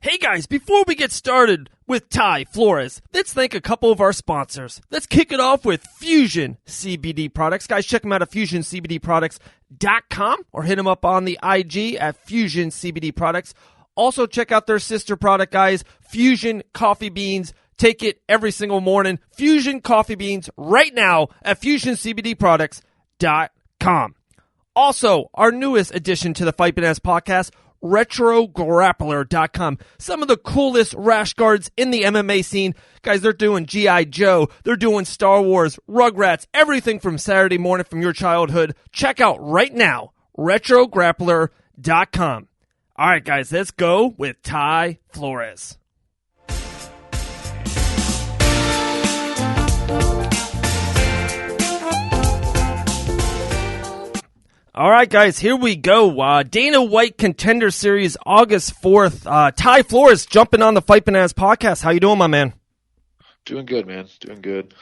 Hey guys, before we get started with Ty Flores, let's thank a couple of our sponsors. Let's kick it off with Fusion CBD Products. Guys, check them out at fusioncbdproducts.com or hit them up on the IG at Fusion CBD Products. Also, check out their sister product, guys, Fusion Coffee Beans. Take it every single morning. Fusion Coffee Beans right now at fusioncbdproducts.com. Also, our newest addition to the Fight Bananas podcast, RetroGrappler.com. Some of the coolest rash guards in the MMA scene. Guys, they're doing G.I. Joe. They're doing Star Wars, Rugrats, everything from Saturday morning from your childhood. Check out right now, RetroGrappler.com. All right, guys, let's go with Ty Flores. All right, guys, here we go. Dana White Contender Series, August 4th. Ty Flores jumping on the Fight Bananas podcast. How you doing, my man? Doing good, man. Doing good.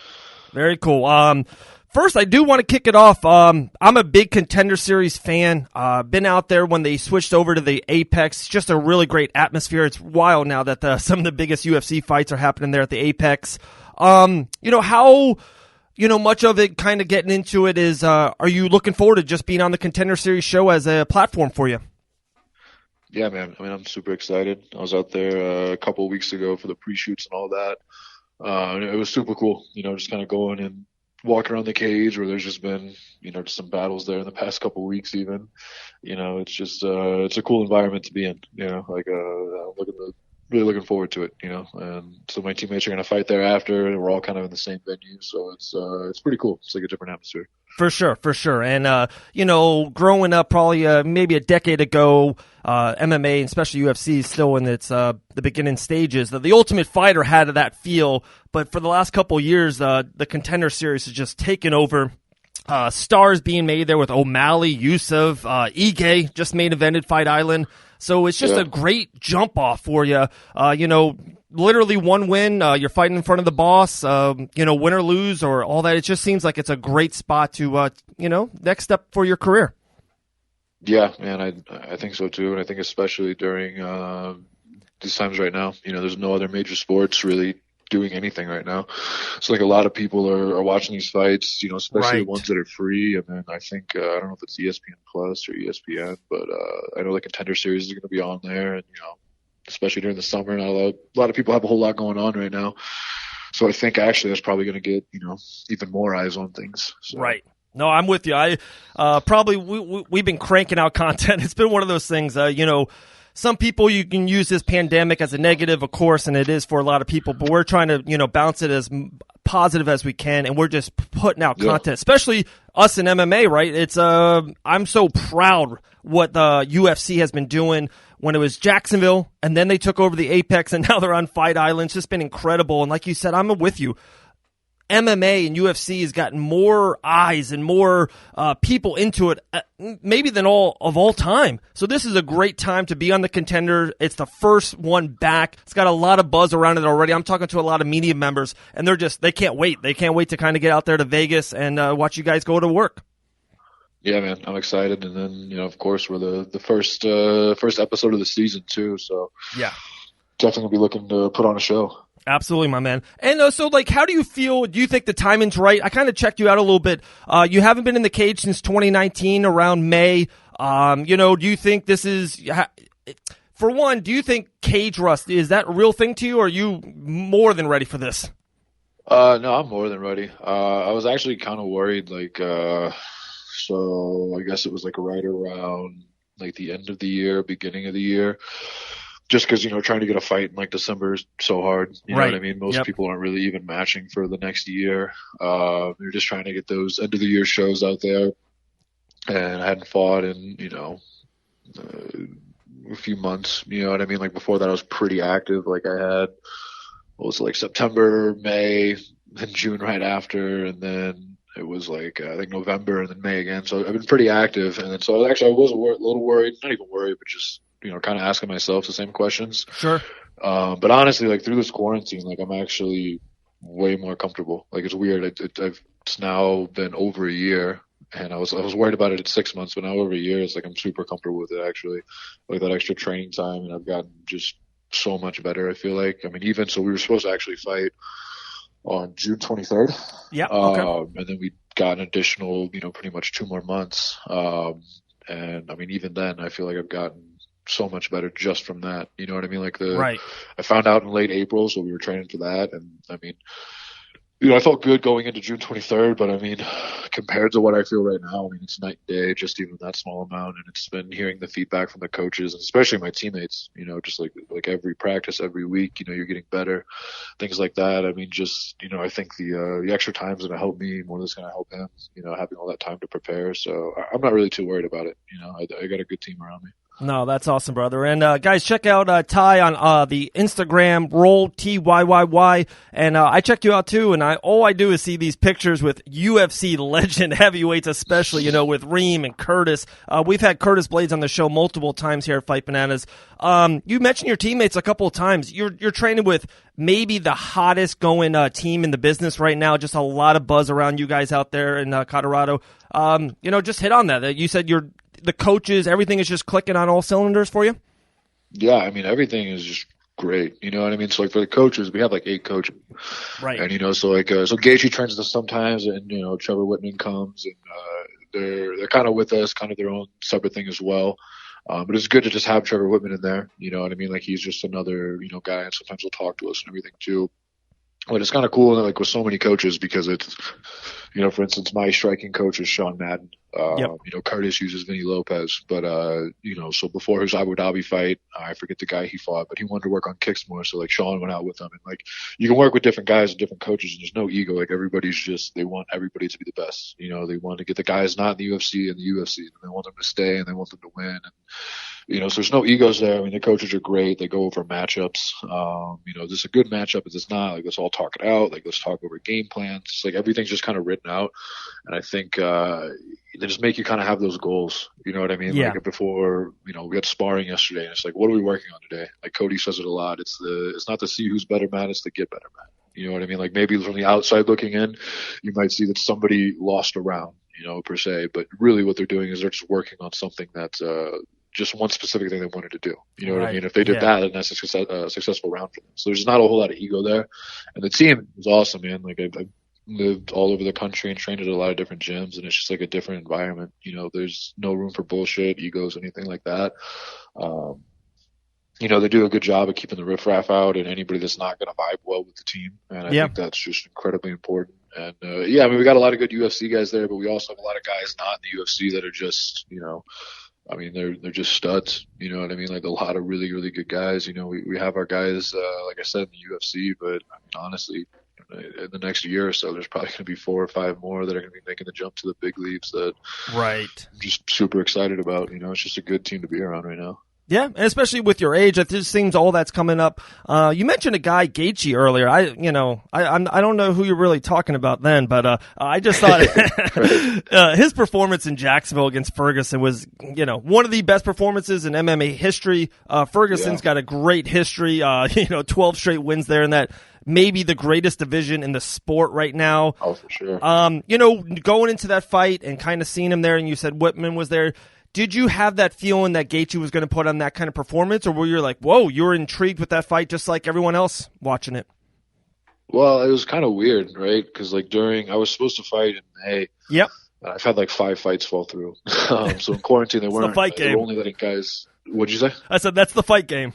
Very cool. First, I do want to kick it off. I'm a big Contender Series fan. Been out there when they switched over to the Apex. Just a really great atmosphere. It's wild now that some of the biggest UFC fights are happening there at the Apex. How much of it kind of getting into it is, are you looking forward to just being on the Contender Series show as a platform for you? Yeah, man. I mean, I'm super excited. I was out there a couple of weeks ago for the pre-shoots and all that. It was super cool, just kind of going and walking around the cage where there's just been, just some battles there in the past couple of weeks even. It's just, it's a cool environment to be in, I'm really looking forward to it, and so my teammates are going to fight there after, and we're all kind of in the same venue, so it's pretty cool. It's like a different atmosphere. For sure. And, growing up probably maybe a decade ago, MMA, and especially UFC, still in its the beginning stages, the Ultimate Fighter had that feel, but for the last couple of years, the Contender Series has just taken over. Stars being made there with O'Malley, Yusuf, Ige just main evented Fight Island. So it's just a great jump off for you. Literally one win, you're fighting in front of the boss, win or lose or all that. It just seems like it's a great spot to, next step for your career. Yeah, man, I think so too. And I think especially during these times right now, there's no other major sports really doing anything right now. So like a lot of people are watching these fights, especially the ones that are free. And then I think, I don't know if it's ESPN Plus or ESPN, but I know the Contender Series is going to be on there. And, especially during the summer, not a lot of people have a whole lot going on right now. So I think actually that's probably going to get, even more eyes on things. So. Right. No, I'm with you. We've been cranking out content. It's been one of those things, some people you can use this pandemic as a negative, of course, and it is for a lot of people, but we're trying to, bounce it as positive as we can, and we're just putting out content, especially us in MMA, right? It's, I'm so proud what the UFC has been doing when it was Jacksonville, and then they took over the Apex, and now they're on Fight Island. It's just been incredible, and like you said, I'm with you. MMA and UFC has gotten more eyes and more people into it, maybe than all time. So this is a great time to be on the Contender. It's the first one back. It's got a lot of buzz around it already. I'm talking to a lot of media members, and they can't wait. They can't wait to kind of get out there to Vegas and watch you guys go to work. Yeah, man, I'm excited. And then, of course, we're the first episode of the season too. So yeah, definitely be looking to put on a show. Absolutely, my man. And so, how do you feel? Do you think the timing's right? I kind of checked you out a little bit. You haven't been in the cage since 2019, around May. Do you think this is, for one, do you think cage rust, is that a real thing to you, or are you more than ready for this? No, I'm more than ready. I was actually kind of worried, so I guess it was right around the end of the year, beginning of the year. Just because, trying to get a fight in December is so hard. You know what I mean? Most people aren't really even matching for the next year. They're just trying to get those end of the year shows out there. And I hadn't fought in, a few months. You know what I mean? Before that, I was pretty active. I had, September, May, and June right after. And then it was I think November and then May again. So I've been pretty active. And then so I was a little worried, not even worried, but just, kind of asking myself the same questions. Sure. But honestly, through this quarantine, I'm actually way more comfortable. It's weird. It's now been over a year, and I was worried about it at 6 months, but now over a year, it's I'm super comfortable with it actually. That extra training time, and I've gotten just so much better. I feel like, I mean, even so, we were supposed to actually fight on June 23rd. Yeah. Okay. And then we got an additional, pretty much 2 more months. And I mean, even then, I feel like I've gotten so much better just from that. You know what I mean? Like right. I found out in late April, so we were training for that. And I mean, I felt good going into June 23rd, but I mean, compared to what I feel right now, I mean, it's night and day, just even that small amount. And it's been hearing the feedback from the coaches, and especially my teammates, just like every practice, every week, you're getting better, things like that. I mean, just, I think the extra time is going to help me more than it's going to help him, having all that time to prepare. So I'm not really too worried about it. I got a good team around me. No, that's awesome, brother. And guys, check out Ty on the Instagram, Roll TYYY. And I check you out too. And all I do is see these pictures with UFC legend heavyweights, especially with Reem and Curtis. We've had Curtis Blades on the show multiple times here at Fight Bananas. You mentioned your teammates a couple of times. You're training with maybe the hottest going team in the business right now. Just a lot of buzz around you guys out there in Colorado. Just hit on that. You said the coaches, everything is just clicking on all cylinders for you? Yeah, I mean, everything is just great. You know what I mean? So, for the coaches, we have 8 coaches. Right. And, so Gachi trains us sometimes, and, Trevor Whitman comes, and they're kind of with us, kind of their own separate thing as well. But it's good to just have Trevor Whitman in there. You know what I mean? Like, he's just another, guy, and sometimes he'll talk to us and everything, too. But it's kind of cool, with so many coaches, because it's, for instance, my striking coach is Sean Madden. Yep. Curtis uses Vinny Lopez. But, so before his Abu Dhabi fight, I forget the guy he fought, but he wanted to work on kicks more. So, Sean went out with him. And, you can work with different guys and different coaches, and there's no ego. Everybody's just, they want everybody to be the best. They want to get the guys not in the UFC and the UFC. And they want them to stay, and they want them to win. And, so there's no egos there. I mean, the coaches are great. They go over matchups. Is this a good matchup? Is this not? Let's all talk it out. Let's talk over game plans. It's everything's just kind of written out. And I think they just make you kind of have those goals. You know what I mean? Yeah. Before, we had sparring yesterday, and it's what are we working on today? Cody says it a lot. It's not to see who's better man, it's to get better man. You know what I mean? Maybe from the outside looking in, you might see that somebody lost a round, per se. But really what they're doing is they're just working on something that's just one specific thing they wanted to do. You know what I mean? If they did that, then that's a successful round for them. So there's not a whole lot of ego there. And the team is awesome, man. I've lived all over the country and trained at a lot of different gyms, and it's just a different environment. There's no room for bullshit, egos, anything like that. They do a good job of keeping the riffraff out and anybody that's not going to vibe well with the team. And I think that's just incredibly important. And, we got a lot of good UFC guys there, but we also have a lot of guys not in the UFC that are just, they're just studs. You know what I mean? A lot of really, really good guys. We have our guys, like I said, in the UFC, but honestly, in the next year or so, there's probably going to be 4 or 5 more that are going to be making the jump to the big leagues that I'm just super excited about. It's just a good team to be around right now. Yeah, and especially with your age, it just seems all that's coming up. You mentioned a guy, Gachi, earlier. I don't know who you're really talking about then, but I just thought his performance in Jacksonville against Ferguson was, one of the best performances in MMA history. Ferguson's got a great history, 12 straight wins there in that maybe the greatest division in the sport right now. Oh, for sure. Going into that fight and kind of seeing him there, and you said Whitman was there. Did you have that feeling that Gachi was going to put on that kind of performance, or were you whoa, you were intrigued with that fight just like everyone else watching it? Well, it was kind of weird, right? Because I was supposed to fight in May. Yep. I've had 5 fights fall through. So in quarantine, they weren't. Fight game. They were only letting guys. What'd you say? I said that's the fight game.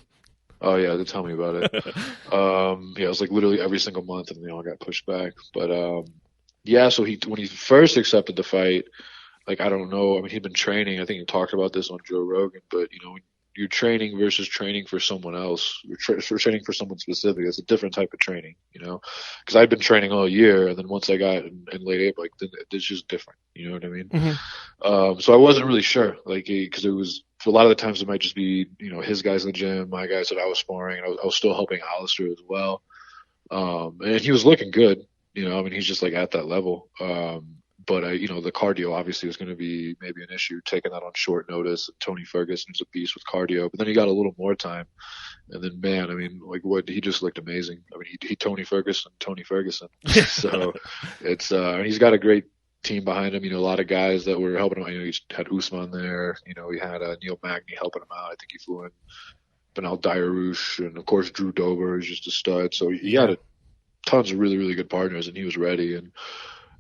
Oh yeah, they tell me about it. It was literally every single month, and they all got pushed back. But so when he first accepted the fight. I don't know. I mean, he'd been training. I think he talked about this on Joe Rogan. But, you're training versus training for someone else. You're training for someone specific. It's a different type of training, Because I'd been training all year, and then once I got in late April, it's just different. You know what I mean? Mm-hmm. So I wasn't really sure, because it was – for a lot of the times it might just be, his guys in the gym, my guys that I was sparring. And I was still helping Alistair as well. And he was looking good. He's just at that level. But, the cardio obviously was going to be maybe an issue, taking that on short notice. Tony Ferguson is a beast with cardio. But then he got a little more time. And then, man, he just looked amazing. He Tony Ferguson. So it's he's got a great team behind him. A lot of guys that were helping him. He had Usman there. He had Neil Magny helping him out. I think he flew in Benal Dairouche, and of course Drew Dober is just a stud. So he had tons of really, really good partners, and he was ready. And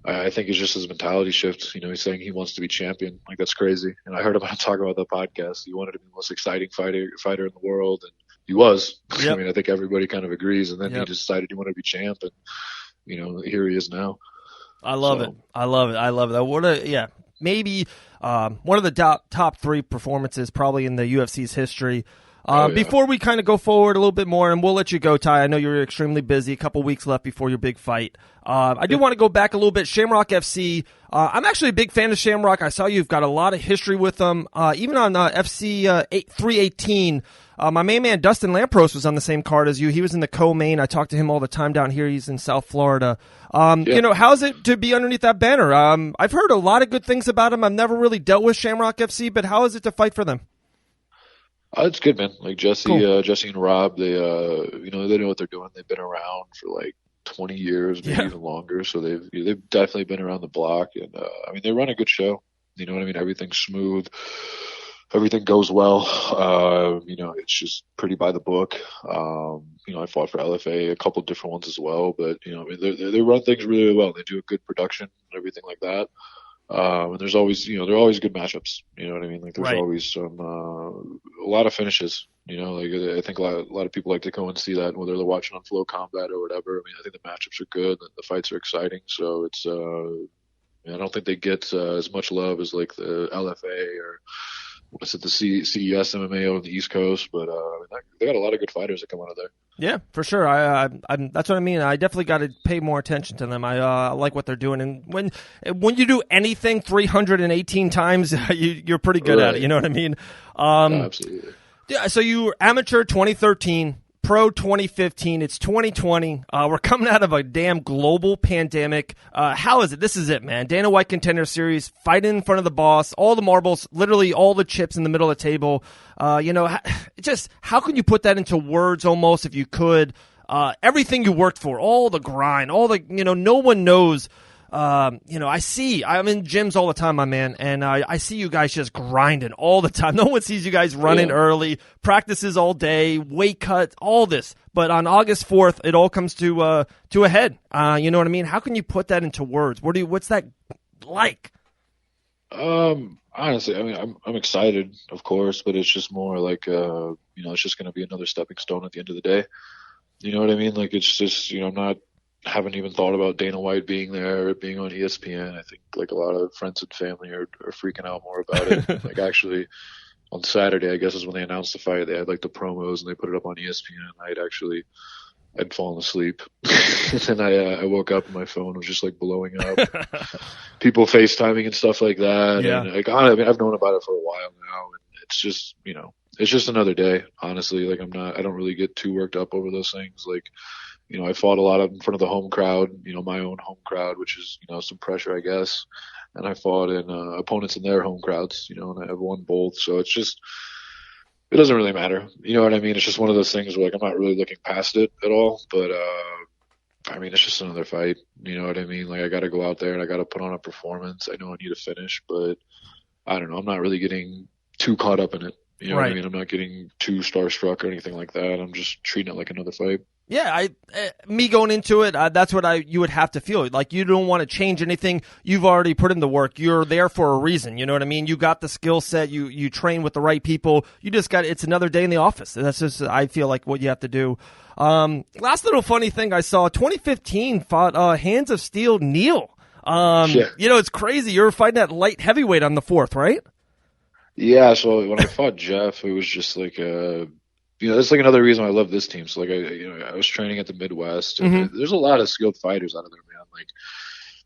I think it's just his mentality shift. He's saying he wants to be champion. Like, that's crazy. And I heard him talk about the podcast. He wanted to be the most exciting fighter in the world, and he was. Yep. I mean, I think everybody kind of agrees. And then he decided he wanted to be champ, and here he is now. I love it. I love that. Maybe one of the top 3 performances probably in the UFC's history. Before we kind of go forward a little bit more, and we'll let you go, Ty. I know you're extremely busy. A couple weeks left before your big fight. I do want to go back a little bit. Shamrock FC. I'm actually a big fan of Shamrock. I saw you've got a lot of history with them. Even on FC 318, my main man Dustin Lampros was on the same card as you. He was in the co-main. I talk to him all the time down here. He's in South Florida. How's it to be underneath that banner? I've heard a lot of good things about him. I've never really dealt with Shamrock FC, but how is it to fight for them? It's good, man. Like Jesse and Rob, they they know what they're doing. They've been around for like 20 years, maybe even longer. So they've definitely been around the block, and they run a good show. You know what I mean? Everything's smooth, everything goes well. It's just pretty by the book. I fought for LFA, a couple different ones as well, but they run things really well. They do a good production and everything like that. And there's always, there are always good matchups. You know what I mean? Like there's always some, a lot of finishes. I think a lot of people like to go and see that, whether they're watching on Flow Combat or whatever. I think the matchups are good and the fights are exciting. So it's, I don't think they get as much love as like the LFA or what's it, the CES MMA on the East Coast. But they got a lot of good fighters that come out of there. Yeah, for sure. I'm that's what I mean. I definitely got to pay more attention to them. I like what they're doing, and when you do anything 318 times, you're pretty good at it. You know what I mean? Absolutely. Yeah. So you were amateur 2013, pro 2015. It's 2020. We're coming out of a damn global pandemic. How is it? This is it, man. Dana White Contender Series, fighting in front of the boss, all the marbles, literally all the chips in the middle of the table. Just how can you put that into words almost, if you could? Everything you worked for, all the grind, all the, no one knows. I'm in gyms all the time, my man, and I see you guys just grinding all the time. No one sees you guys running early, practices all day, weight cuts, all this. But on August 4th, it all comes to a head. You know what I mean? How can you put that into words? What's that like? Honestly, I'm excited, of course, but it's just more like, it's just going to be another stepping stone at the end of the day. You know what I mean? Like, it's just, haven't even thought about Dana White being there or being on ESPN. I think like a lot of friends and family are freaking out more about it. Like actually on Saturday, I guess is when they announced the fight, they had like the promos and they put it up on ESPN. I'd fallen asleep. And I woke up and my phone was just like blowing up. People FaceTiming and stuff like that. Yeah. And like, I've known about it for a while now, and it's just, it's just another day, honestly. Like I don't really get too worked up over those things. Like, I fought a lot in front of the home crowd, my own home crowd, which is, some pressure, I guess. And I fought in opponents in their home crowds, and I have won both. So it's just, it doesn't really matter. You know what I mean? It's just one of those things where like I'm not really looking past it at all. But it's just another fight. You know what I mean? Like I got to go out there and I got to put on a performance. I know I need to finish, but I don't know. I'm not really getting too caught up in it. You know what I mean? I'm not getting too starstruck or anything like that. I'm just treating it like another fight. Yeah, me going into it, that's what you would have to feel. Like you don't want to change anything. You've already put in the work. You're there for a reason. You know what I mean? You got the skill set. You train with the right people. You just it's another day in the office. That's just, I feel like, what you have to do. Last little funny thing I saw, 2015 fought Hands of Steel Neil. It's crazy. You were fighting at light heavyweight on the 4th, right? Yeah, so when I fought Jeff, it was just like that's like another reason I love this team. So like I was training at the Midwest, and there's a lot of skilled fighters out of there, man. Like,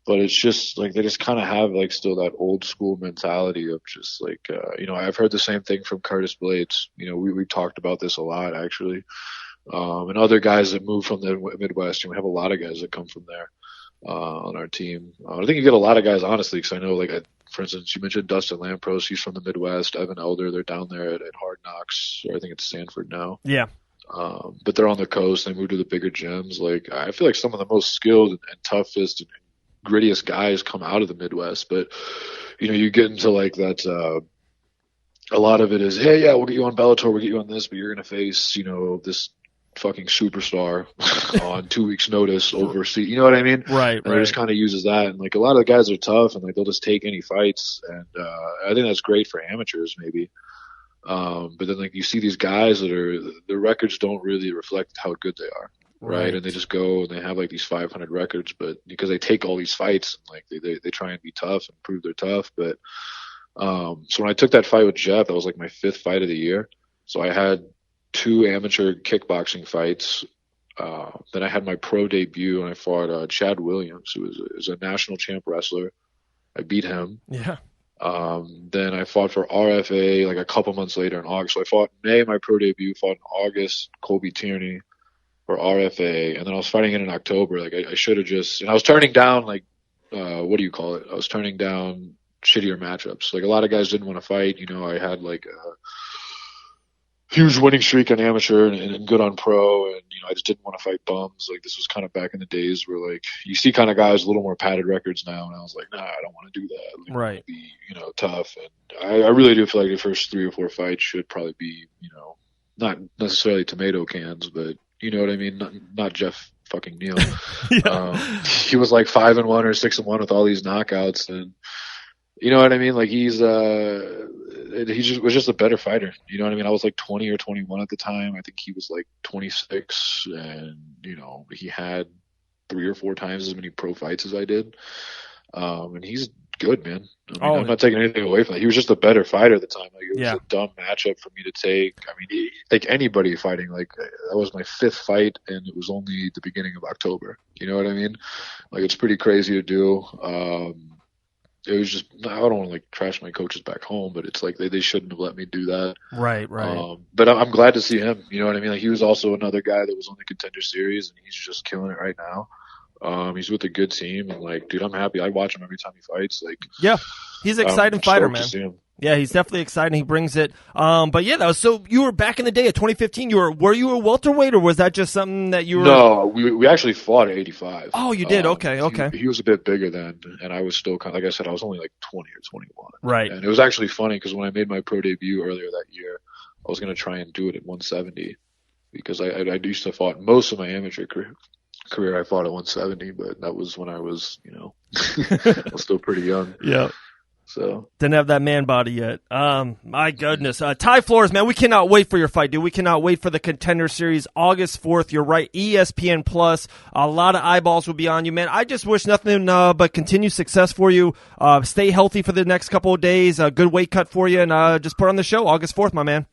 but it's just like they just kind of have like still that old school mentality of just like I've heard the same thing from Curtis Blades. We talked about this a lot actually, and other guys that move from the Midwest. We have a lot of guys that come from there on our team. I think you get a lot of guys honestly, because I know for instance, you mentioned Dustin Lampros. He's from the Midwest. Evan Elder, they're down there at Hard Knocks. Or I think it's Sanford now. Yeah. But they're on the coast. They move to the bigger gyms. Like I feel like some of the most skilled and toughest and grittiest guys come out of the Midwest. But you get into like that a lot of it is, hey, yeah, we'll get you on Bellator, we'll get you on this, but you're going to face, this fucking superstar on 2 weeks notice overseas. You know what I mean? Right. And it just kind of uses that. And like a lot of the guys are tough and like they'll just take any fights. And I think that's great for amateurs maybe. But then like you see these guys that their records don't really reflect how good they are. Right. And they just go and they have like these 500 records, but because they take all these fights and like they try and be tough and prove they're tough. But so when I took that fight with Jeff, that was like my 5th fight of the year. So I had 2 amateur kickboxing fights. Then I had my pro debut and I fought Chad Williams, who was a national champ wrestler. I beat him. Yeah. Then I fought for RFA like a couple months later in August. So I fought in May, my pro debut, fought in August, Colby Tierney for RFA. And then I was fighting in October. Like I should have and I was turning down like, what do you call it? I was turning down shittier matchups. Like a lot of guys didn't want to fight. I had like huge winning streak on amateur and good on pro, and I just didn't want to fight bums. Like this was kind of back in the days where like you see kind of guys a little more padded records now, and I was like, nah, I don't want to do that. Like, right. I want to be tough, and I really do feel like the first 3 or 4 fights should probably be not necessarily tomato cans, but you know what I mean. Not Jeff fucking Neal. Yeah. He was like 5-1 or 6-1 with all these knockouts, and you know what I mean. Like he was just a better fighter. You know what I mean? I was like 20 or 21 at the time. I think he was like 26, and he had 3 or 4 times as many pro fights as I did. And he's good, man. I'm not taking anything away from that. He was just a better fighter at the time. Like it was a dumb matchup for me to take. I mean, like anybody fighting, like that was my 5th fight, and it was only the beginning of October. You know what I mean? Like it's pretty crazy to do. It was just, I don't want to like trash my coaches back home, but it's like they shouldn't have let me do that. Right. But I'm glad to see him. You know what I mean? Like he was also another guy that was on the Contender series, and he's just killing it right now. He's with a good team, and like, dude, I'm happy. I watch him every time he fights. Like, yeah, he's an exciting fighter, man. Yeah, he's definitely exciting. He brings it. But yeah, so you were back in the day at 2015. Were you a welterweight, or was that just something that you were? No, we actually fought at 85. Oh, you did? Okay. He was a bit bigger then, and I was still kind of, like I said, I was only like 20 or 21. Right. And it was actually funny because when I made my pro debut earlier that year, I was going to try and do it at 170 because I used to fought most of my amateur career. I fought at 170, but that was when I was, I was still pretty young. Yeah. So didn't have that man body yet. My goodness. Ty Flores, man, we cannot wait for your fight, dude. We cannot wait for the Contender Series, August 4th. You're right, ESPN Plus. A lot of eyeballs will be on you, man. I just wish nothing but continued success for you. Stay healthy for the next couple of days. A good weight cut for you, and just put on the show August 4th, my man.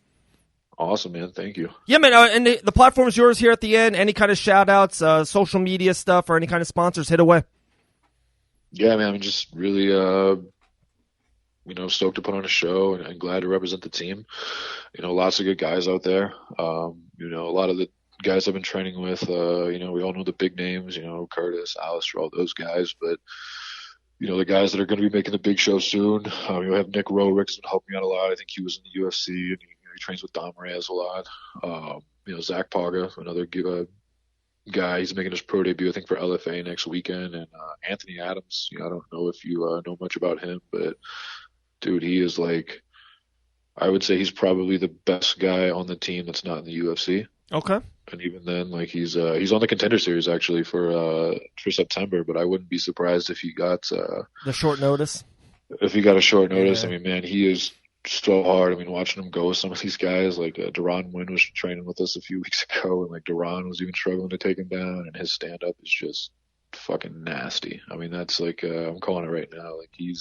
Awesome, man. Thank you. Yeah, man. And the platform is yours here at the end. Any kind of shout-outs, social media stuff, or any kind of sponsors, hit away. Yeah, man. I'm just really, stoked to put on a show and glad to represent the team. Lots of good guys out there. A lot of the guys I've been training with, we all know the big names, Curtis, Alistair, all those guys. But, the guys that are going to be making the big show soon, we have Nick Roerick has been helping me out a lot. I think he was in the UFC, and he trains with Dom Reyes a lot. Zach Paga, another guy. He's making his pro debut, I think, for LFA next weekend. And Anthony Adams, I don't know if you know much about him, but dude, he is like, I would say he's probably the best guy on the team that's not in the UFC. Okay. And even then, like he's on the Contender Series actually for September, but I wouldn't be surprised if he got the short notice. If he got a short notice, yeah. I mean, man, he is so hard. I mean, watching him go with some of these guys, like Deron Wynn was training with us a few weeks ago, and like Deron was even struggling to take him down, and his stand up is just fucking nasty. I mean, that's like I'm calling it right now. Like he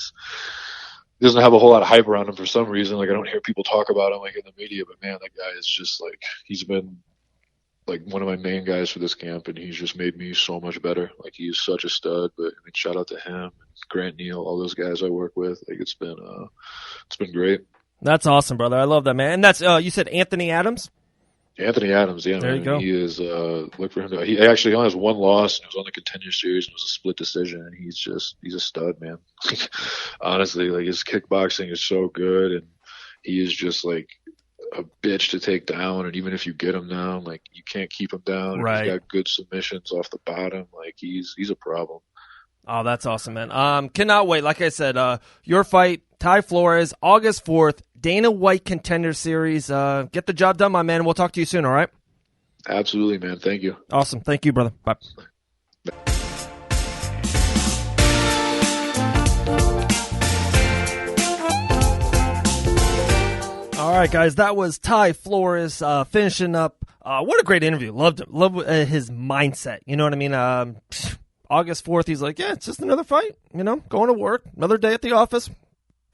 doesn't have a whole lot of hype around him for some reason. Like I don't hear people talk about him like in the media, but man, that guy is just like, he's been like one of my main guys for this camp, and he's just made me so much better. Like he is such a stud. But I mean, shout out to him, Grant Neal, all those guys I work with. Like it's been great. That's awesome, brother. I love that, man. And that's you said Anthony Adams? Anthony Adams, yeah. There you go. He is look for him. He actually only has one loss, and it was on the Contender Series, and it was a split decision, and he's a stud, man. Honestly, like his kickboxing is so good, and he is just like a bitch to take down, and even if you get him down, like you can't keep him down. Right. He's got good submissions off the bottom. Like he's a problem. Oh, that's awesome, man. Cannot wait. Like I said, your fight, Ty Flores, August 4th, Dana White Contender Series. Get the job done, my man. We'll talk to you soon, all right? Absolutely, man. Thank you. Awesome. Thank you, brother. Bye. All right, guys, that was Ty Flores finishing up. What a great interview. Loved him. Loved his mindset. You know what I mean? August 4th, he's like, yeah, it's just another fight. You know, going to work, another day at the office.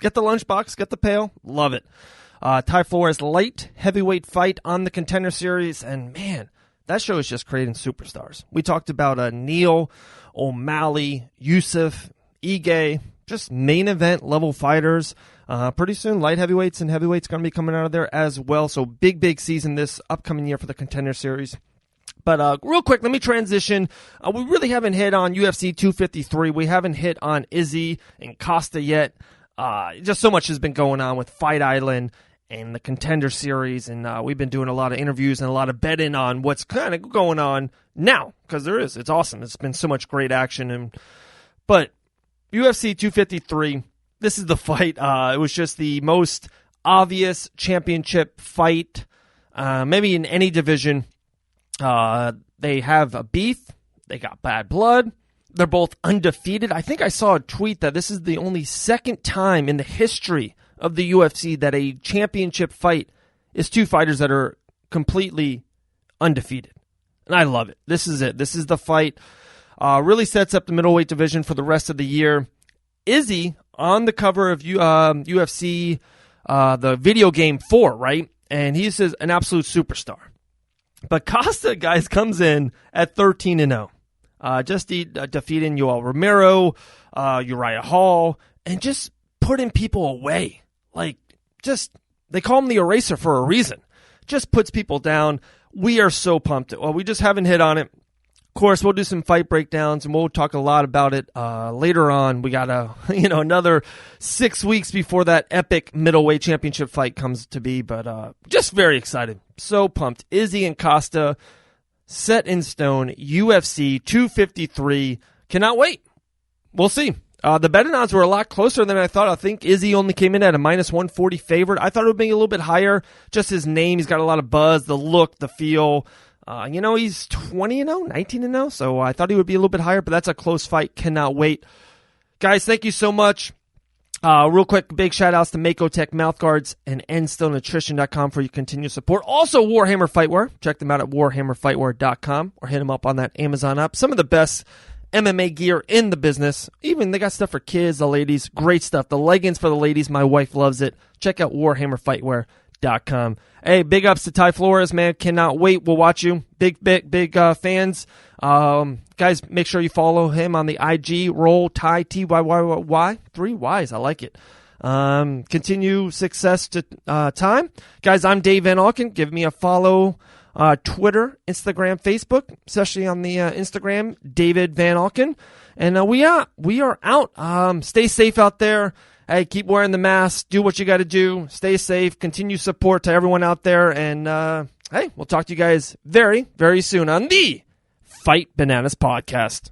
Get the lunchbox, get the pail. Love it. Ty Flores, light heavyweight fight on the Contender Series. And, man, that show is just creating superstars. We talked about Neil, O'Malley, Yusuf, Ige, just main event level fighters. Pretty soon, light heavyweights and heavyweights going to be coming out of there as well. So big season this upcoming year for the Contender Series. But real quick, let me transition. We really haven't hit on UFC 253. We haven't hit on Izzy and Costa yet. Just so much has been going on with Fight Island and the Contender Series, and we've been doing a lot of interviews and a lot of betting on what's kind of going on now, because there is. It's awesome. It's been so much great action. But UFC 253, this is the fight. It was just the most obvious championship fight, maybe in any division. They have a beef. They got bad blood. They're both undefeated. I think I saw a tweet that this is the only second time in the history of the UFC that a championship fight is two fighters that are completely undefeated. And I love it. This is it. This is the fight. Really sets up the middleweight division for the rest of the year. Izzy on the cover of UFC, the video game 4, right? And he's an absolute superstar. But Costa, guys, comes in at 13-0. Just defeating Yoel Romero, Uriah Hall, and just putting people away. Like, they call him the eraser for a reason. Just puts people down. We are so pumped. Well, we just haven't hit on it. Of course, we'll do some fight breakdowns, and we'll talk a lot about it later on. We got another 6 weeks before that epic middleweight championship fight comes to be, but just very excited. So pumped. Izzy and Costa, set in stone, UFC 253. Cannot wait. We'll see. The betting odds were a lot closer than I thought. I think Izzy only came in at a minus 140 favorite. I thought it would be a little bit higher. Just his name, he's got a lot of buzz, the look, the feel. He's 20-0, 19-0, so I thought he would be a little bit higher, but that's a close fight. Cannot wait. Guys, thank you so much. Real quick, big shout-outs to Mako Tech Mouthguards and NStillNutrition.com for your continued support. Also, Warhammer Fightwear. Check them out at WarhammerFightwear.com or hit them up on that Amazon app. Some of the best MMA gear in the business. Even they got stuff for kids, the ladies. Great stuff. The leggings for the ladies. My wife loves it. Check out WarhammerFightwear.com. Hey, big ups to Ty Flores, man. Cannot wait. We'll watch you. Big fans. Guys, make sure you follow him on the IG. Roll Ty, T-Y-Y-Y. 3 Ys. I like it. Continue success to time. Guys, I'm Dave Van Auken. Give me a follow. Twitter, Instagram, Facebook, especially on the Instagram, David Van Auken. And we are out. Stay safe out there. Hey, keep wearing the mask. Do what you got to do. Stay safe. Continue support to everyone out there. And, hey, we'll talk to you guys very, very soon on the Fight Bananas podcast.